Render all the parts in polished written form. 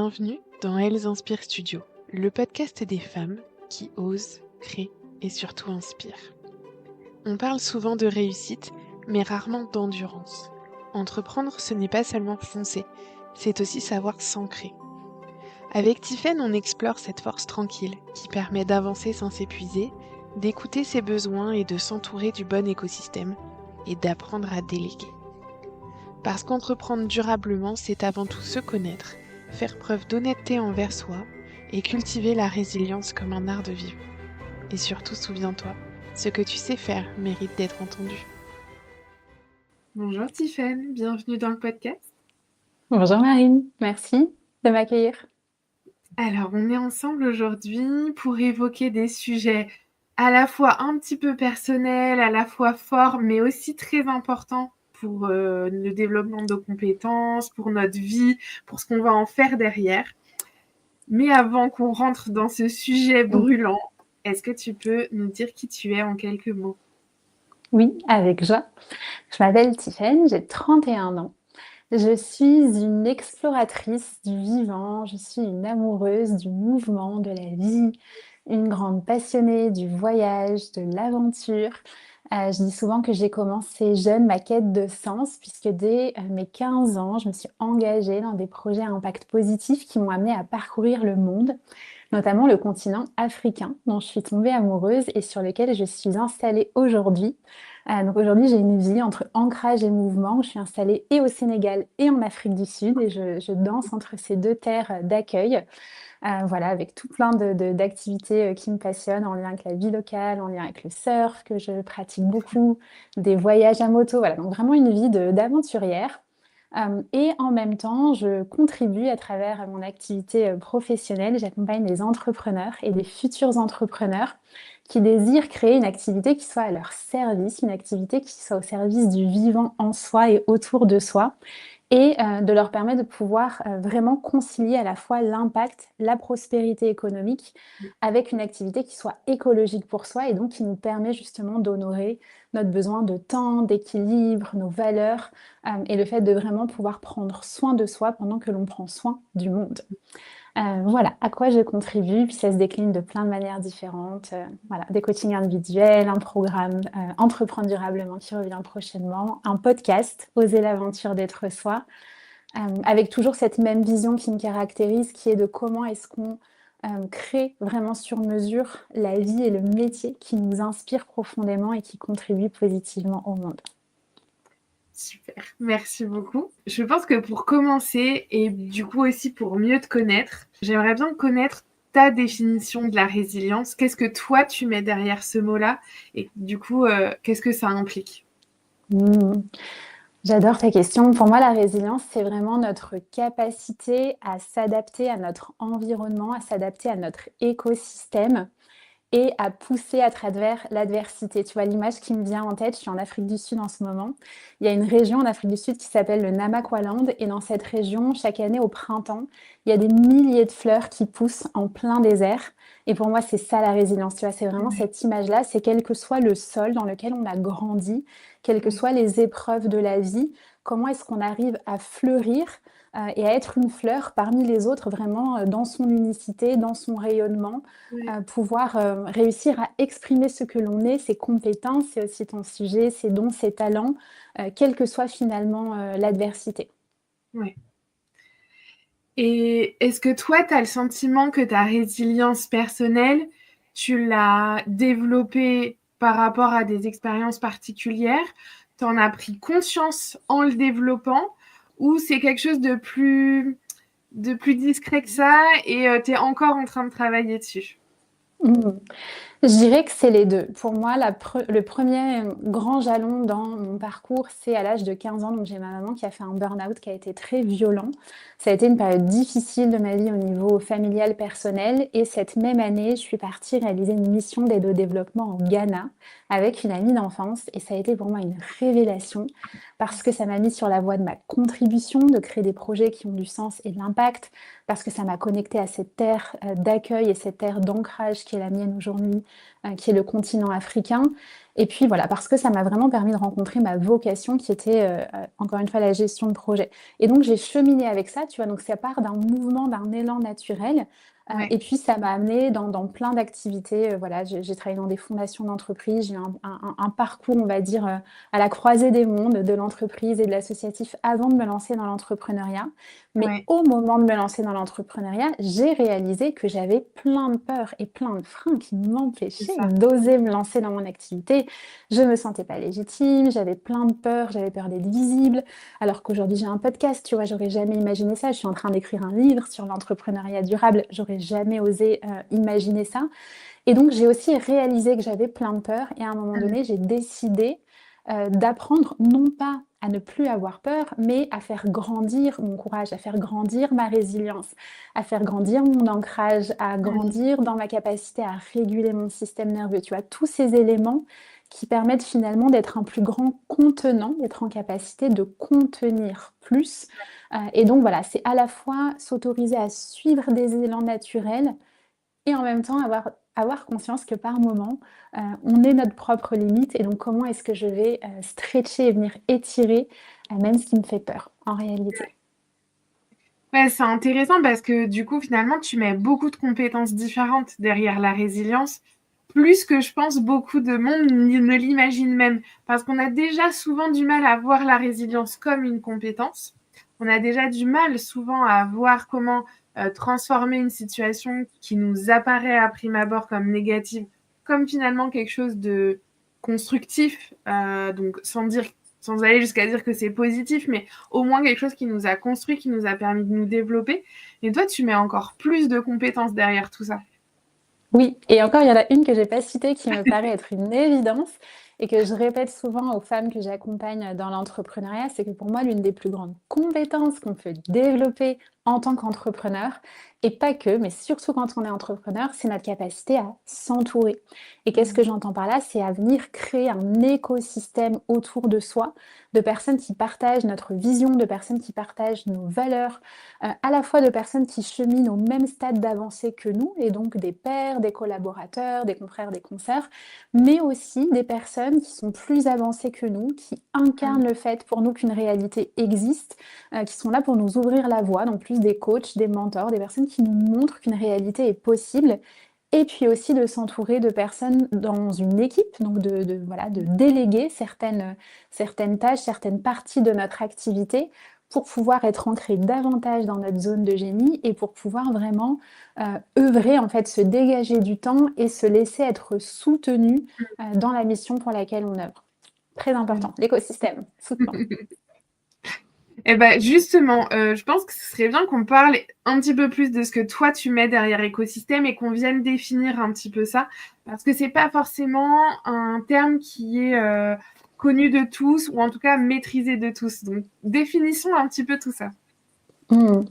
Bienvenue dans Elles Inspirent Studio, le podcast des femmes qui osent, créent et surtout inspirent. On parle souvent de réussite, mais rarement d'endurance. Entreprendre, ce n'est pas seulement foncer, c'est aussi savoir s'ancrer. Avec Tiffaine, on explore cette force tranquille qui permet d'avancer sans s'épuiser, d'écouter ses besoins et de s'entourer du bon écosystème et d'apprendre à déléguer. Parce qu'entreprendre durablement, c'est avant tout se connaître, faire preuve d'honnêteté envers soi et cultiver la résilience comme un art de vivre. Et surtout, souviens-toi, ce que tu sais faire mérite d'être entendu. Bonjour Tiffaine, bienvenue dans le podcast. Bonjour Marine, merci de m'accueillir. Alors, on est ensemble aujourd'hui pour évoquer des sujets à la fois un petit peu personnels, à la fois forts, mais aussi très importants pour le développement de nos compétences, pour notre vie, pour ce qu'on va en faire derrière. Mais avant qu'on rentre dans ce sujet brûlant, est-ce que tu peux nous dire qui tu es en quelques mots? Oui, avec joie. Je m'appelle Tiffaine, j'ai 31 ans. Je suis une exploratrice du vivant, je suis une amoureuse du mouvement, de la vie, une grande passionnée du voyage, de l'aventure. Je dis souvent que j'ai commencé jeune ma quête de sens, puisque dès mes 15 ans, je me suis engagée dans des projets à impact positif qui m'ont amenée à parcourir le monde, notamment le continent africain, dont je suis tombée amoureuse et sur lequel je suis installée aujourd'hui. Donc aujourd'hui, j'ai une vie entre ancrage et mouvement. Je suis installée et au Sénégal et en Afrique du Sud et je danse entre ces deux terres d'accueil. Voilà, avec tout plein d'activités qui me passionnent en lien avec la vie locale, en lien avec le surf que je pratique beaucoup, des voyages à moto. Voilà, donc vraiment une vie d'aventurière. Et en même temps, je contribue à travers mon activité professionnelle. J'accompagne des entrepreneurs et des futurs entrepreneurs qui désirent créer une activité qui soit à leur service, une activité qui soit au service du vivant en soi et autour de soi, et de leur permettre de pouvoir vraiment concilier à la fois l'impact, la prospérité économique avec une activité qui soit écologique pour soi et donc qui nous permet justement d'honorer notre besoin de temps, d'équilibre, nos valeurs et le fait de vraiment pouvoir prendre soin de soi pendant que l'on prend soin du monde. Voilà à quoi je contribue, puis ça se décline de plein de manières différentes. Voilà, des coachings individuels, un programme Entreprendre durablement qui revient prochainement, un podcast Oser l'aventure d'être soi, avec toujours cette même vision qui me caractérise, qui est de comment est-ce qu'on crée vraiment sur mesure la vie et le métier qui nous inspire profondément et qui contribue positivement au monde. Super, merci beaucoup. Je pense que pour commencer, et du coup aussi pour mieux te connaître, j'aimerais bien connaître ta définition de la résilience. Qu'est-ce que toi tu mets derrière ce mot-là? Et du coup, qu'est-ce que ça implique? J'adore ta question. Pour moi, la résilience, c'est vraiment notre capacité à s'adapter à notre environnement, à s'adapter à notre écosystème et à pousser à travers l'adversité. Tu vois, l'image qui me vient en tête, je suis en Afrique du Sud en ce moment. Il y a une région en Afrique du Sud qui s'appelle le Namakwaland. Et dans cette région, chaque année au printemps, il y a des milliers de fleurs qui poussent en plein désert. Et pour moi, c'est ça la résilience. Tu vois, c'est vraiment cette image-là. C'est quel que soit le sol dans lequel on a grandi, quelles que soient les épreuves de la vie, comment est-ce qu'on arrive à fleurir et à être une fleur parmi les autres, vraiment dans son unicité, dans son rayonnement, pouvoir réussir à exprimer ce que l'on est, ses compétences, c'est aussi ton sujet, ses dons, ses talents, quelle que soit finalement l'adversité. Ouais. Et est-ce que toi, tu as le sentiment que ta résilience personnelle, tu l'as développée par rapport à des expériences particulières? Tu en as pris conscience en le développant? Ou c'est quelque chose de plus discret que ça et tu es encore en train de travailler dessus? Mmh. Je dirais que c'est les 2. Pour moi, le premier grand jalon dans mon parcours, c'est à l'âge de 15 ans. Donc j'ai ma maman qui a fait un burn-out qui a été très violent. Ça a été une période difficile de ma vie au niveau familial, personnel. Et cette même année, je suis partie réaliser une mission d'aide au développement au Ghana avec une amie d'enfance. Et ça a été pour moi une révélation parce que ça m'a mis sur la voie de ma contribution, de créer des projets qui ont du sens et de l'impact, parce que ça m'a connectée à cette terre d'accueil et cette terre d'ancrage qui est la mienne aujourd'hui, qui est le continent africain. Et puis voilà, parce que ça m'a vraiment permis de rencontrer ma vocation qui était, encore une fois, la gestion de projet. Et donc j'ai cheminé avec ça, tu vois? Donc ça part d'un mouvement, d'un élan naturel, Ouais, et puis ça m'a amenée dans plein d'activités, voilà. J'ai travaillé dans des fondations d'entreprise, j'ai eu un parcours, on va dire, à la croisée des mondes, de l'entreprise et de l'associatif avant de me lancer dans l'entrepreneuriat. Mais ouais, au moment de me lancer dans l'entrepreneuriat, j'ai réalisé que j'avais plein de peurs et plein de freins qui c'est m'empêchaient ça. d'oser me lancer dans mon activité. Je me sentais pas légitime, j'avais plein de peurs, j'avais peur d'être visible. Alors qu'aujourd'hui, j'ai un podcast, tu vois, j'aurais jamais imaginé ça. Je suis en train d'écrire un livre sur l'entrepreneuriat durable, j'aurais jamais osé imaginer ça. Et donc, j'ai aussi réalisé que j'avais plein de peurs. Et à un moment Mmh. donné, j'ai décidé d'apprendre non pas à ne plus avoir peur, mais à faire grandir mon courage, à faire grandir ma résilience, à faire grandir mon ancrage, à Mmh. grandir dans ma capacité à réguler mon système nerveux. Tu vois, tous ces éléments qui permettent finalement d'être un plus grand contenant, d'être en capacité de contenir plus. Et donc voilà, c'est à la fois s'autoriser à suivre des élans naturels et en même temps avoir conscience que par moment, on est notre propre limite et donc comment est-ce que je vais, stretcher et venir étirer, même ce qui me fait peur, en réalité. Ouais, c'est intéressant parce que du coup, finalement, tu mets beaucoup de compétences différentes derrière la résilience, plus que je pense beaucoup de monde ne l'imagine même. Parce qu'on a déjà souvent du mal à voir la résilience comme une compétence. On a déjà du mal souvent à voir comment transformer une situation qui nous apparaît à prime abord comme négative, comme finalement quelque chose de constructif. Donc sans aller jusqu'à dire que c'est positif, mais au moins quelque chose qui nous a construit, qui nous a permis de nous développer. Et toi, tu mets encore plus de compétences derrière tout ça. Oui, et encore, il y en a une que j'ai pas citée qui me paraît être une évidence et que je répète souvent aux femmes que j'accompagne dans l'entrepreneuriat, c'est que pour moi, l'une des plus grandes compétences qu'on peut développer en tant qu'entrepreneur, et pas que, mais surtout quand on est entrepreneur, c'est notre capacité à s'entourer. Et qu'est-ce que Mmh. j'entends par là? C'est à venir créer un écosystème autour de soi, de personnes qui partagent notre vision, de personnes qui partagent nos valeurs, à la fois de personnes qui cheminent au même stade d'avancée que nous, et donc des pairs, des collaborateurs, des confrères, des consoeurs, mais aussi des personnes qui sont plus avancées que nous, qui Mmh. incarnent le fait pour nous qu'une réalité existe, qui sont là pour nous ouvrir la voie, donc plus des coachs, des mentors, des personnes qui nous montrent qu'une réalité est possible. Et puis aussi de s'entourer de personnes dans une équipe, donc voilà, de déléguer certaines tâches, certaines parties de notre activité pour pouvoir être ancré davantage dans notre zone de génie et pour pouvoir vraiment œuvrer, en fait, se dégager du temps et se laisser être soutenu dans la mission pour laquelle on œuvre. Très Mmh. important, l'écosystème, soutenant. Et ben justement, je pense que ce serait bien qu'on parle un petit peu plus de ce que toi tu mets derrière écosystème et qu'on vienne définir un petit peu ça, parce que c'est pas forcément un terme qui est connu de tous ou en tout cas maîtrisé de tous. Donc définissons un petit peu tout ça. Mmh.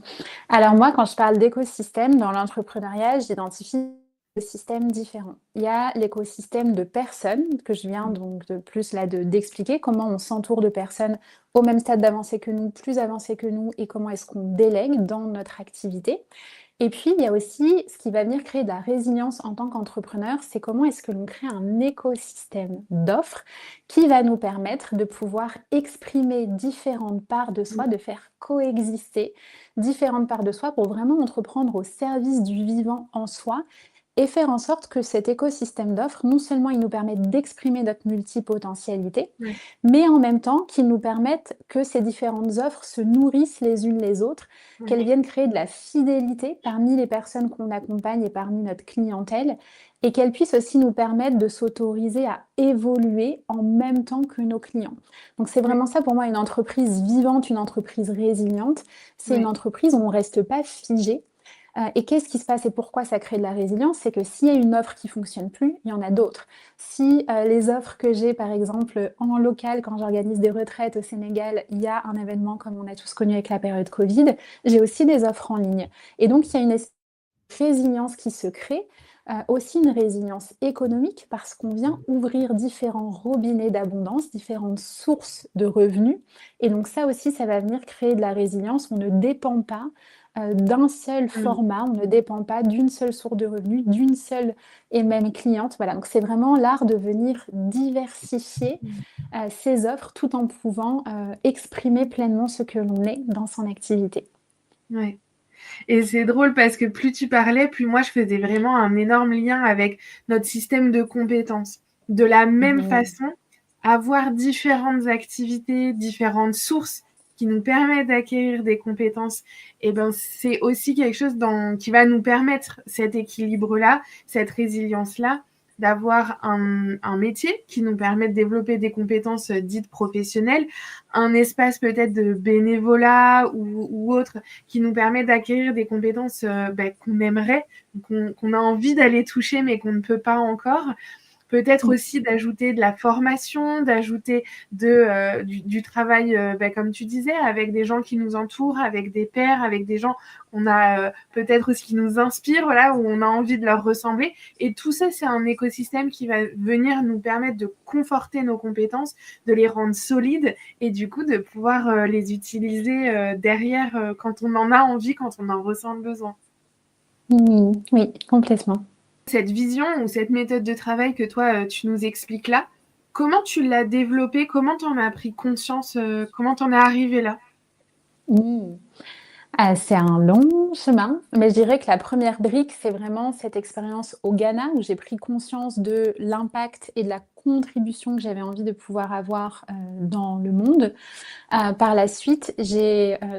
Alors moi, quand je parle d'écosystème dans l'entrepreneuriat, j'identifie des systèmes différents. Il y a l'écosystème de personnes que je viens donc de plus là d'expliquer comment on s'entoure de personnes au même stade d'avancée que nous, plus avancées que nous, et comment est-ce qu'on délègue dans notre activité. Et puis, il y a aussi ce qui va venir créer de la résilience en tant qu'entrepreneur, c'est comment est-ce que l'on crée un écosystème d'offres qui va nous permettre de pouvoir exprimer différentes parts de Mmh. soi, de faire coexister différentes parts de soi pour vraiment entreprendre au service du vivant en soi et faire en sorte que cet écosystème d'offres, non seulement il nous permette d'exprimer notre multipotentialité, Ouais. mais en même temps qu'il nous permette que ces différentes offres se nourrissent les unes les autres, qu'elles Ouais. viennent créer de la fidélité parmi les personnes qu'on accompagne et parmi notre clientèle, et qu'elles puissent aussi nous permettre de s'autoriser à évoluer en même temps que nos clients. Donc c'est Ouais. vraiment ça pour moi une entreprise vivante, une entreprise résiliente. C'est une Ouais. entreprise où on ne reste pas figé. Et qu'est-ce qui se passe et pourquoi ça crée de la résilience? C'est que s'il y a une offre qui fonctionne plus, il y en a d'autres. Si les offres que j'ai, par exemple, en local, quand j'organise des retraites au Sénégal, il y a un événement comme on a tous connu avec la période Covid, j'ai aussi des offres en ligne. Et donc, il y a une résilience qui se crée, aussi une résilience économique parce qu'on vient ouvrir différents robinets d'abondance, différentes sources de revenus. Et donc ça aussi, ça va venir créer de la résilience. On ne dépend pas d'un seul Mmh. format. On ne dépend pas d'une seule source de revenus, d'une seule et même cliente. Voilà, donc c'est vraiment l'art de venir diversifier ses offres tout en pouvant exprimer pleinement ce que l'on est dans son activité. Ouais. Et c'est drôle parce que plus tu parlais, plus moi je faisais vraiment un énorme lien avec notre système de compétences. De la même Mhm. façon, avoir différentes activités, différentes sources qui nous permettent d'acquérir des compétences, et ben c'est aussi quelque chose qui va nous permettre cet équilibre-là, cette résilience-là, d'avoir un métier qui nous permet de développer des compétences dites professionnelles, un espace peut-être de bénévolat ou autre qui nous permet d'acquérir des compétences qu'on aimerait, qu'on a envie d'aller toucher mais qu'on ne peut pas encore. Peut-être aussi d'ajouter de la formation, d'ajouter du travail, comme tu disais, avec des gens qui nous entourent, avec des pairs, avec des gens qu'on a peut-être aussi qui nous inspirent, voilà, où on a envie de leur ressembler. Et tout ça, c'est un écosystème qui va venir nous permettre de conforter nos compétences, de les rendre solides et du coup de pouvoir les utiliser derrière quand on en a envie, quand on en ressent le besoin. Oui, complètement. Cette vision ou cette méthode de travail que toi, tu nous expliques là, comment tu l'as développée? Comment tu en as pris conscience? Comment tu en es arrivé là? Mm. C'est un long chemin, mais je dirais que la première brique, c'est vraiment cette expérience au Ghana où j'ai pris conscience de l'impact et de la contribution que j'avais envie de pouvoir avoir dans le monde. Par la suite,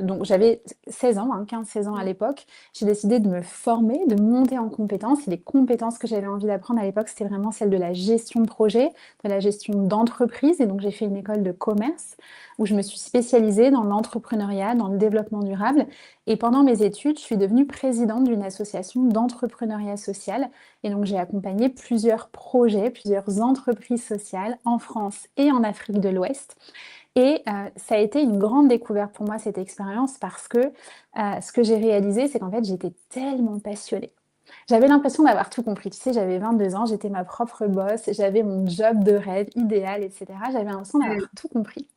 donc j'avais 16 ans, hein, 15-16 ans à l'époque. J'ai décidé de me former, de monter en compétences. Et les compétences que j'avais envie d'apprendre à l'époque, c'était vraiment celle de la gestion de projet, de la gestion d'entreprise. Et donc j'ai fait une école de commerce où je me suis spécialisée dans l'entrepreneuriat, dans le développement durable. Et pendant mes études, je suis devenue présidente d'une association d'entrepreneuriat social. Et donc j'ai accompagné plusieurs projets, plusieurs entreprises sociales en France et en Afrique de l'Ouest. Et ça a été une grande découverte pour moi, cette expérience, parce que ce que j'ai réalisé, c'est qu'en fait, j'étais tellement passionnée. J'avais l'impression d'avoir tout compris. Tu sais, j'avais 22 ans, j'étais ma propre boss, j'avais mon job de rêve idéal, etc. J'avais l'impression Mmh. d'avoir tout compris.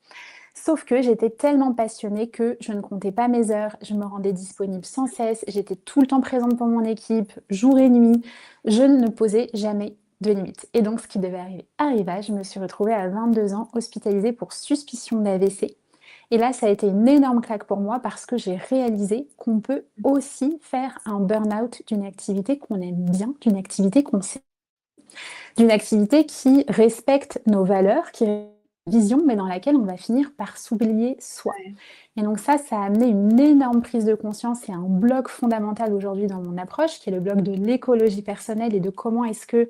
Sauf que j'étais tellement passionnée que je ne comptais pas mes heures, je me rendais disponible sans cesse, j'étais tout le temps présente pour mon équipe, jour et nuit. Je ne posais jamais de limites. Et donc, ce qui devait arriver arriva. Je me suis retrouvée à 22 ans hospitalisée pour suspicion d'AVC. Et là, ça a été une énorme claque pour moi parce que j'ai réalisé qu'on peut aussi faire un burn-out d'une activité qu'on aime bien, d'une activité qu'on sait, d'une activité qui respecte nos valeurs, qui a une vision, mais dans laquelle on va finir par s'oublier soi. Ouais. Et donc ça a amené une énorme prise de conscience et un bloc fondamental aujourd'hui dans mon approche, qui est le bloc de l'écologie personnelle et de comment est-ce que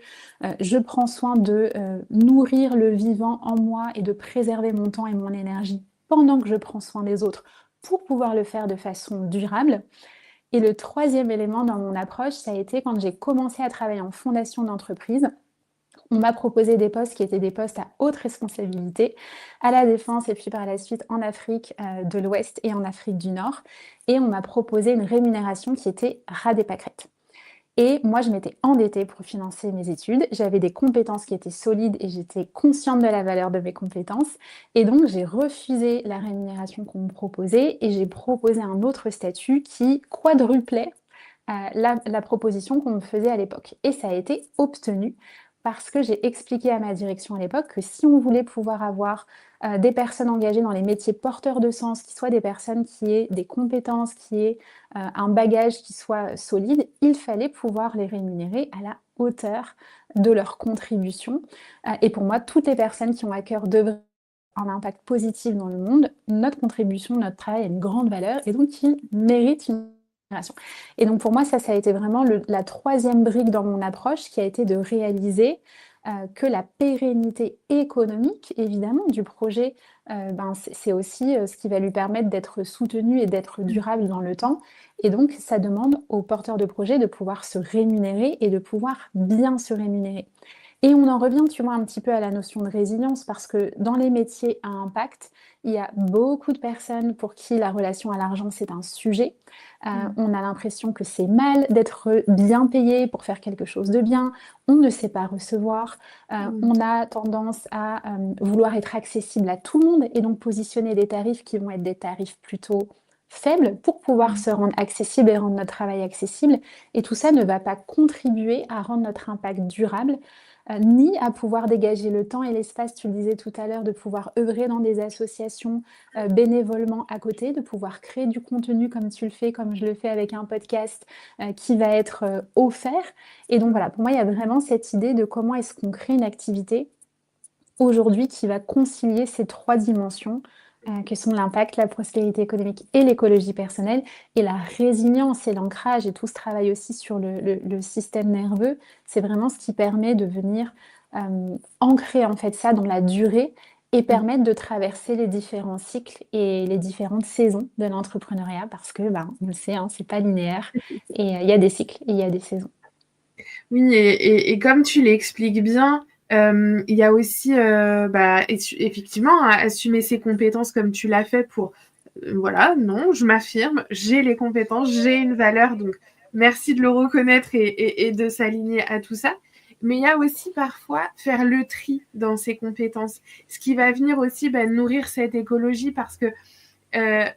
je prends soin de nourrir le vivant en moi et de préserver mon temps et mon énergie pendant que je prends soin des autres pour pouvoir le faire de façon durable. Et le troisième élément dans mon approche, ça a été quand j'ai commencé à travailler en fondation d'entreprise. On m'a proposé des postes qui étaient des postes à haute responsabilité à la Défense et puis par la suite en Afrique de l'Ouest et en Afrique du Nord. Et on m'a proposé une rémunération qui était ras des pâquerettes. Et moi, je m'étais endettée pour financer mes études. J'avais des compétences qui étaient solides et j'étais consciente de la valeur de mes compétences. Et donc, j'ai refusé la rémunération qu'on me proposait et j'ai proposé un autre statut qui quadruplait la proposition qu'on me faisait à l'époque. Et ça a été obtenu parce que j'ai expliqué à ma direction à l'époque que si on voulait pouvoir avoir des personnes engagées dans les métiers porteurs de sens, qui soient des personnes qui aient des compétences, qui aient un bagage qui soit solide, il fallait pouvoir les rémunérer à la hauteur de leur contribution. Et pour moi, toutes les personnes qui ont à cœur d'œuvrer un impact positif dans le monde, notre contribution, notre travail a une grande valeur et donc il mérite une rémunération. Et donc pour moi, ça a été vraiment la troisième brique dans mon approche qui a été de réaliser que la pérennité économique, évidemment, du projet, c'est aussi ce qui va lui permettre d'être soutenu et d'être durable dans le temps. Et donc, ça demande aux porteurs de projet de pouvoir se rémunérer et de pouvoir bien se rémunérer. Et on en revient, tu vois, un petit peu à la notion de résilience parce que dans les métiers à impact, il y a beaucoup de personnes pour qui la relation à l'argent, c'est un sujet. Mmh. On a l'impression que c'est mal d'être bien payé pour faire quelque chose de bien. On ne sait pas recevoir. Mmh. On a tendance à vouloir être accessible à tout le monde et donc positionner des tarifs qui vont être des tarifs plutôt faible pour pouvoir Mmh. se rendre accessible et rendre notre travail accessible. Et tout ça ne va pas contribuer à rendre notre impact durable, ni à pouvoir dégager le temps et l'espace, tu le disais tout à l'heure, de pouvoir œuvrer dans des associations, bénévolement à côté, de pouvoir créer du contenu comme tu le fais, comme je le fais avec un podcast, qui va être, offert. Et donc voilà, pour moi, il y a vraiment cette idée de comment est-ce qu'on crée une activité aujourd'hui qui va concilier ces 3 dimensions, que sont l'impact, la prospérité économique et l'écologie personnelle, et la résilience et l'ancrage et tout ce travail aussi sur le système nerveux. C'est vraiment ce qui permet de venir, ancrer en fait ça dans la durée et Mmh. permettre de traverser les différents cycles et les différentes saisons de l'entrepreneuriat parce que, ben, on le sait, hein, c'est pas linéaire et il y a des cycles et il y a des saisons. Oui, et comme tu l'expliques bien, il y a aussi, effectivement, assumer ses compétences comme tu l'as fait pour, voilà, non, je m'affirme, j'ai les compétences, j'ai une valeur, donc merci de le reconnaître et de s'aligner à tout ça. Mais il y a aussi parfois faire le tri dans ses compétences, ce qui va venir aussi nourrir cette écologie parce que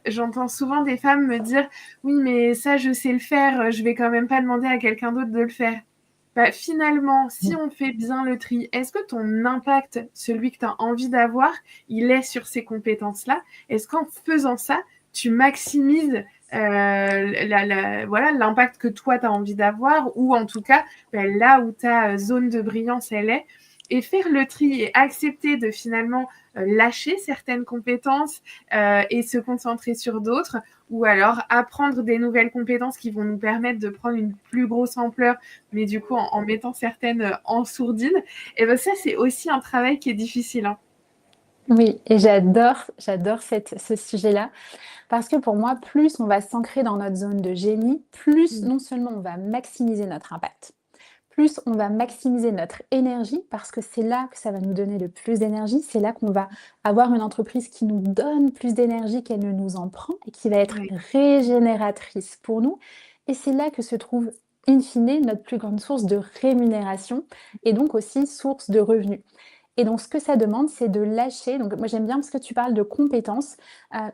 j'entends souvent des femmes me dire oui, mais ça, je sais le faire, je vais quand même pas demander à quelqu'un d'autre de le faire. Bah, finalement, si on fait bien le tri, est-ce que ton impact, celui que tu as envie d'avoir, il est sur ces compétences-là? Est-ce qu'en faisant ça, tu maximises voilà, l'impact que toi, tu as envie d'avoir, ou en tout cas, là où ta zone de brillance, elle est, et faire le tri et accepter de finalement lâcher certaines compétences et se concentrer sur d'autres, ou alors apprendre des nouvelles compétences qui vont nous permettre de prendre une plus grosse ampleur, mais du coup en mettant certaines en sourdine. Et ben ça, c'est aussi un travail qui est difficile. Hein. Oui, et j'adore ce sujet-là. Parce que pour moi, plus on va s'ancrer dans notre zone de génie, plus Mm. non seulement on va maximiser notre impact, plus on va maximiser notre énergie, parce que c'est là que ça va nous donner le plus d'énergie, c'est là qu'on va avoir une entreprise qui nous donne plus d'énergie qu'elle ne nous en prend et qui va être Ouais. régénératrice pour nous. Et c'est là que se trouve, in fine, notre plus grande source de rémunération et donc aussi source de revenus. Et donc, ce que ça demande, c'est de lâcher. Donc, moi, j'aime bien parce que tu parles de compétences,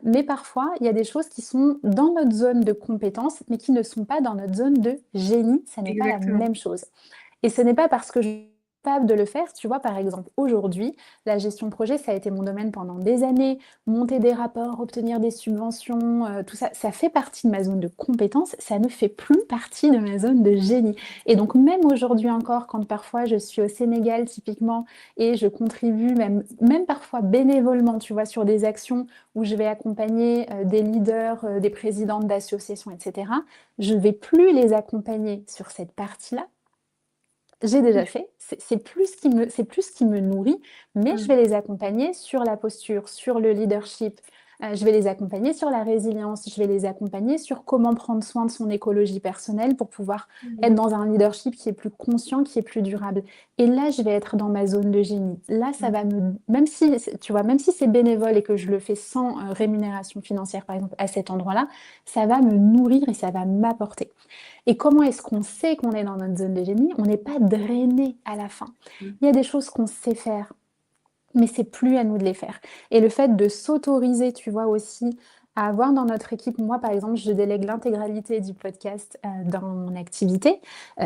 mais parfois, il y a des choses qui sont dans notre zone de compétences, mais qui ne sont pas dans notre zone de génie. Ça n'est pas la Exactement. même chose. Et ce n'est pas parce que je suis capable de le faire. Tu vois, par exemple, aujourd'hui, la gestion de projet, ça a été mon domaine pendant des années. Monter des rapports, obtenir des subventions, tout ça, ça fait partie de ma zone de compétence. Ça ne fait plus partie de ma zone de génie. Et donc, même aujourd'hui encore, quand parfois je suis au Sénégal, typiquement, et je contribue même parfois bénévolement, tu vois, sur des actions où je vais accompagner des leaders, des présidentes d'associations, etc. Je ne vais plus les accompagner sur cette partie-là. J'ai déjà fait, c'est plus ce qui me nourrit, mais je Mm. vais les accompagner sur la posture, sur le leadership, je vais les accompagner sur la résilience, je vais les accompagner sur comment prendre soin de son écologie personnelle pour pouvoir être dans un leadership qui est plus conscient, qui est plus durable. Et là, je vais être dans ma zone de génie. Là, ça Mm. va me même si tu vois, même si c'est bénévole et que je le fais sans, rémunération financière, par exemple, à cet endroit-là, ça va me nourrir et ça va m'apporter. Et comment est-ce qu'on sait qu'on est dans notre zone de génie? On n'est pas drainé à la fin. Mm. Il y a des choses qu'on sait faire, mais c'est plus à nous de les faire. Et le fait de s'autoriser, tu vois aussi, à avoir dans notre équipe, moi par exemple, je délègue l'intégralité du podcast dans mon activité,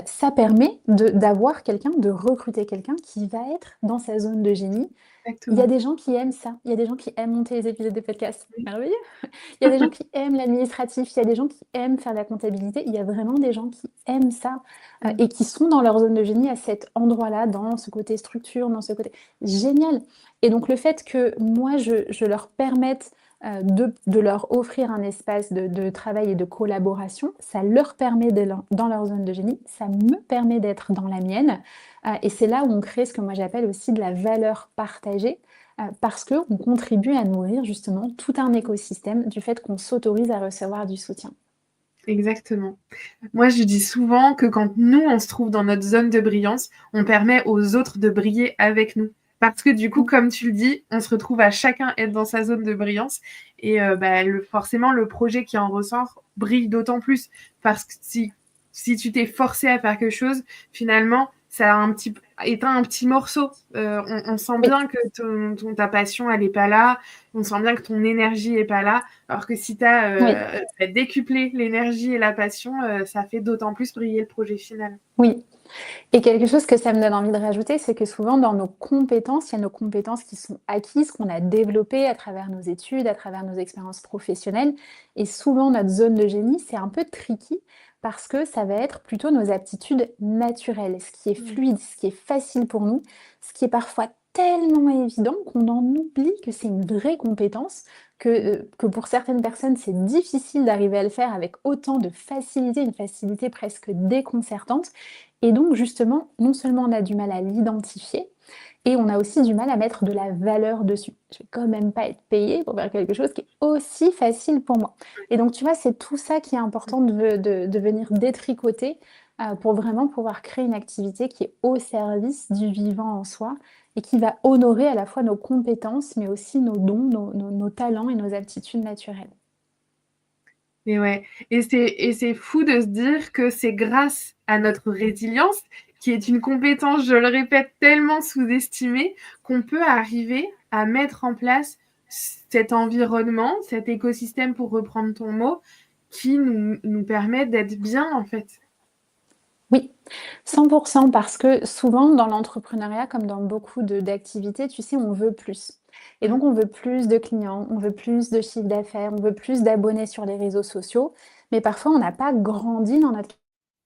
ça permet d'avoir quelqu'un, de recruter quelqu'un qui va être dans sa zone de génie. Il y a Exactement. des gens qui aiment ça, il y a des gens qui aiment monter les épisodes de podcast. Merveilleux. Il y a des gens qui aiment l'administratif, il y a des gens qui aiment faire la comptabilité, il y a vraiment des gens qui aiment ça Mm. et qui sont dans leur zone de génie à cet endroit-là, dans ce côté structure, dans ce côté génial. Et donc le fait que moi, je leur permette de leur offrir un espace de travail et de collaboration, ça leur permet d'être dans leur zone de génie, ça me permet d'être dans la mienne. Et c'est là où on crée ce que moi j'appelle aussi de la valeur partagée parce qu'on contribue à nourrir justement tout un écosystème du fait qu'on s'autorise à recevoir du soutien. Exactement. Moi, je dis souvent que quand nous, on se trouve dans notre zone de brillance, on permet aux autres de briller avec nous. Parce que du coup, comme tu le dis, on se retrouve à chacun être dans sa zone de brillance. Et forcément, le projet qui en ressort brille d'autant plus. Parce que si tu t'es forcé à faire quelque chose, finalement, ça a éteint un petit morceau. On sent Oui, bien que ta passion, elle est pas là. On sent bien que ton énergie est pas là. Alors que si oui. t'as décuplé l'énergie et la passion, ça fait d'autant plus briller le projet final. Oui. Et quelque chose que ça me donne envie de rajouter, c'est que souvent dans nos compétences, il y a nos compétences qui sont acquises, qu'on a développées à travers nos études, à travers nos expériences professionnelles. Et souvent, notre zone de génie, c'est un peu tricky parce que ça va être plutôt nos aptitudes naturelles, ce qui est Mmh. fluide, ce qui est facile pour nous, ce qui est parfois tellement évident qu'on en oublie que c'est une vraie compétence, que pour certaines personnes, c'est difficile d'arriver à le faire avec autant de facilité, une facilité presque déconcertante. Et donc justement, non seulement on a du mal à l'identifier, et on a aussi du mal à mettre de la valeur dessus. Je vais quand même pas être payée pour faire quelque chose qui est aussi facile pour moi. Et donc tu vois, c'est tout ça qui est important de venir détricoter, pour vraiment pouvoir créer une activité qui est au service du vivant en soi et qui va honorer à la fois nos compétences, mais aussi nos dons, nos talents et nos aptitudes naturelles. Et ouais, et c'est fou de se dire que c'est grâce à notre résilience, qui est une compétence, je le répète, tellement sous-estimée, qu'on peut arriver à mettre en place cet environnement, cet écosystème, pour reprendre ton mot, qui nous permet d'être bien, en fait. Oui, 100 parce que souvent dans l'entrepreneuriat, comme dans beaucoup d'activités, tu sais, on veut plus. Et Mm. donc on veut plus de clients, on veut plus de chiffre d'affaires, on veut plus d'abonnés sur les réseaux sociaux, mais parfois on n'a pas grandi dans notre capacité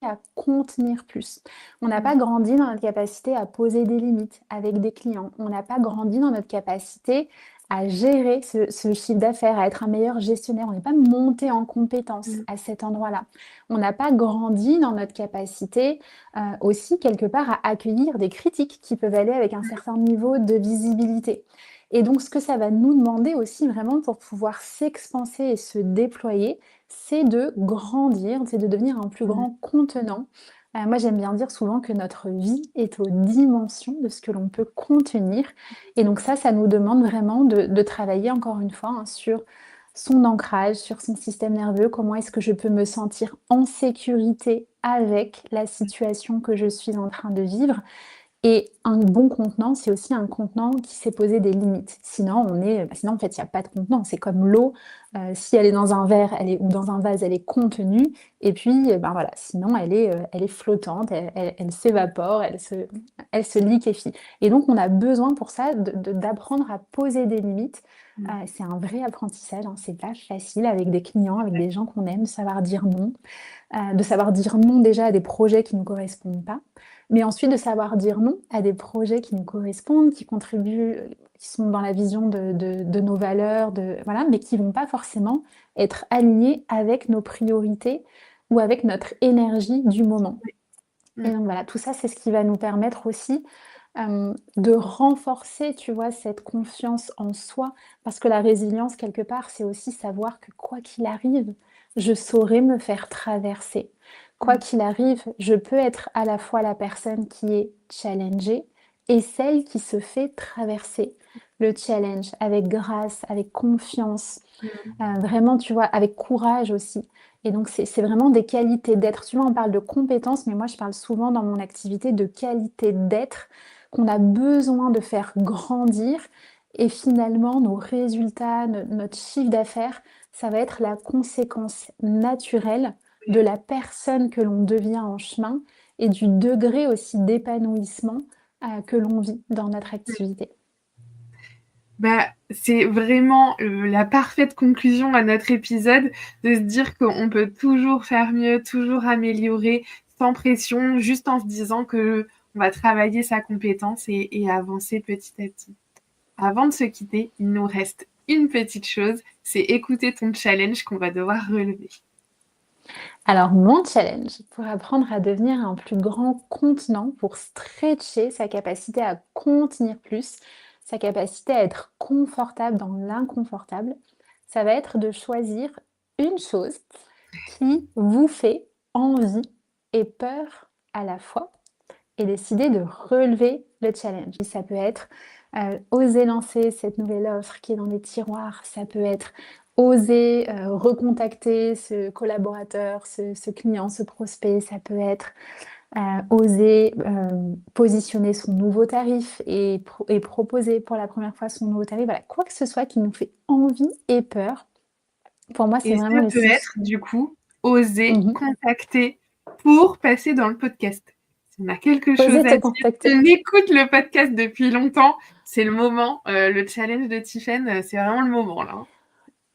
à contenir plus. On n'a Mm. pas grandi dans notre capacité à poser des limites avec des clients. On n'a pas grandi dans notre capacité à gérer ce chiffre d'affaires, à être un meilleur gestionnaire. On n'est pas monté en compétence Mm. à cet endroit-là. On n'a pas grandi dans notre capacité, aussi quelque part à accueillir des critiques qui peuvent aller avec un certain niveau de visibilité. Et donc ce que ça va nous demander aussi vraiment pour pouvoir s'expanser et se déployer, c'est de grandir, c'est de devenir un plus Mm. grand contenant. Moi j'aime bien dire souvent que notre vie est aux dimensions de ce que l'on peut contenir et donc ça nous demande vraiment de travailler encore une fois, hein, sur son ancrage, sur son système nerveux, comment est-ce que je peux me sentir en sécurité avec la situation que je suis en train de vivre. Et un bon contenant, c'est aussi un contenant qui sait poser des limites. Sinon, sinon en fait, il y a pas de contenant. C'est comme l'eau, si elle est dans un verre, ou dans un vase, elle est contenue et puis, ben, voilà, sinon elle est flottante, elle s'évapore, elle se liquéfie et donc on a besoin pour ça d'apprendre à poser des limites. Mm. C'est un vrai apprentissage, hein, c'est pas facile avec des clients, avec des gens qu'on aime, savoir dire non. De savoir dire non déjà à des projets qui ne nous correspondent pas, mais ensuite de savoir dire non à des projets qui nous correspondent, qui contribuent, qui sont dans la vision de nos valeurs, voilà, mais qui vont pas forcément être alignés avec nos priorités ou avec notre énergie du moment. Et Mm. donc voilà, tout ça, c'est ce qui va nous permettre aussi, de renforcer, tu vois, cette confiance en soi. Parce que la résilience, quelque part, c'est aussi savoir que quoi qu'il arrive, je saurai me faire traverser. Quoi Mm. qu'il arrive, je peux être à la fois la personne qui est challengée et celle qui se fait traverser le challenge avec grâce, avec confiance, vraiment, tu vois, avec courage aussi. Et donc, c'est vraiment des qualités d'être. Tu vois, on parle de compétences, mais moi, je parle souvent dans mon activité de qualité d'être qu'on a besoin de faire grandir. Et finalement, nos résultats, notre chiffre d'affaires, ça va être la conséquence naturelle de la personne que l'on devient en chemin et du degré aussi d'épanouissement que l'on vit dans notre activité. Bah, c'est vraiment la parfaite conclusion à notre épisode, de se dire qu'on peut toujours faire mieux, toujours améliorer, sans pression, juste en se disant que on va travailler sa compétence et avancer petit à petit. Avant de se quitter, il nous reste une petite chose, c'est écouter ton challenge qu'on va devoir relever. Alors, mon challenge pour apprendre à devenir un plus grand contenant, pour stretcher sa capacité à contenir plus, sa capacité à être confortable dans l'inconfortable, ça va être de choisir une chose qui vous fait envie et peur à la fois et décider de relever le challenge. Ça peut être oser lancer cette nouvelle offre qui est dans les tiroirs, ça peut être oser recontacter ce collaborateur, ce client, ce prospect, ça peut être oser positionner son nouveau tarif et proposer pour la première fois son nouveau tarif. Voilà, quoi que ce soit qui nous fait envie et peur, pour moi, c'est Et vraiment ça le peut signe. être, du coup, oser Mhm. contacter pour passer dans le podcast. Si on a quelque chose Oser à te dire, si contacter. on écoute le podcast depuis longtemps, c'est le moment. Le challenge de Tiffen, c'est vraiment le moment, là.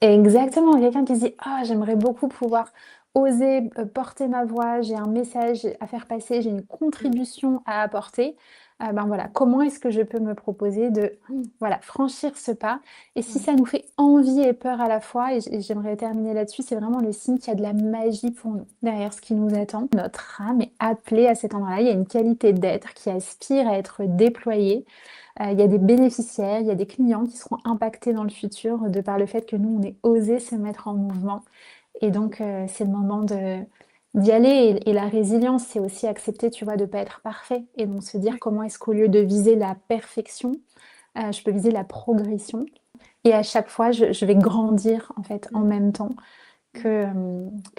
Exactement, quelqu'un qui se dit: «Ah, j'aimerais beaucoup pouvoir oser, porter ma voix, j'ai un message à faire passer, j'ai une contribution à apporter». Ben, voilà, comment est-ce que je peux me proposer de, voilà, franchir ce pas? Et si Ouais. ça nous fait envie et peur à la fois, et j'aimerais terminer là-dessus, c'est vraiment le signe qu'il y a de la magie pour nous, derrière ce qui nous attend. Notre âme est appelée à cet endroit-là, il y a une qualité d'être qui aspire à être déployée. Il y a des bénéficiaires, il y a des clients qui seront impactés dans le futur de par le fait que nous, on ait osé se mettre en mouvement. Et donc, c'est le moment d'y aller. Et la résilience, c'est aussi accepter, tu vois, de pas être parfait et donc se dire: «Comment est-ce qu'au lieu de viser la perfection, je peux viser la progression?» Et à chaque fois, je vais grandir, en fait, en même temps que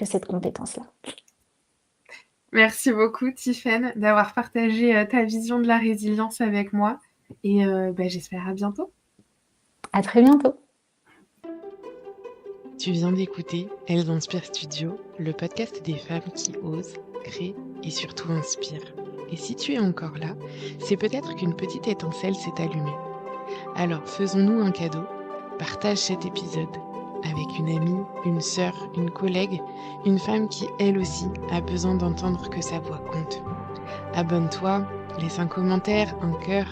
cette compétence-là. Merci beaucoup, Tiffen, d'avoir partagé ta vision de la résilience avec moi. Et j'espère à bientôt. À très bientôt. Tu viens d'écouter Elles Inspirent Studio, le podcast des femmes qui osent, créent et surtout inspirent. Et si tu es encore là, c'est peut-être qu'une petite étincelle s'est allumée. Alors faisons-nous un cadeau, partage cet épisode avec une amie, une sœur, une collègue, une femme qui elle aussi a besoin d'entendre que sa voix compte. Abonne-toi, laisse un commentaire, un cœur,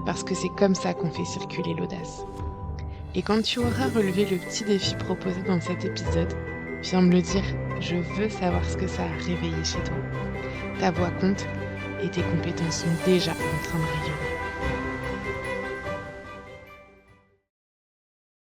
parce que c'est comme ça qu'on fait circuler l'audace. Et quand tu auras relevé le petit défi proposé dans cet épisode, viens me le dire, je veux savoir ce que ça a réveillé chez toi. Ta voix compte et tes compétences sont déjà en train de rayonner.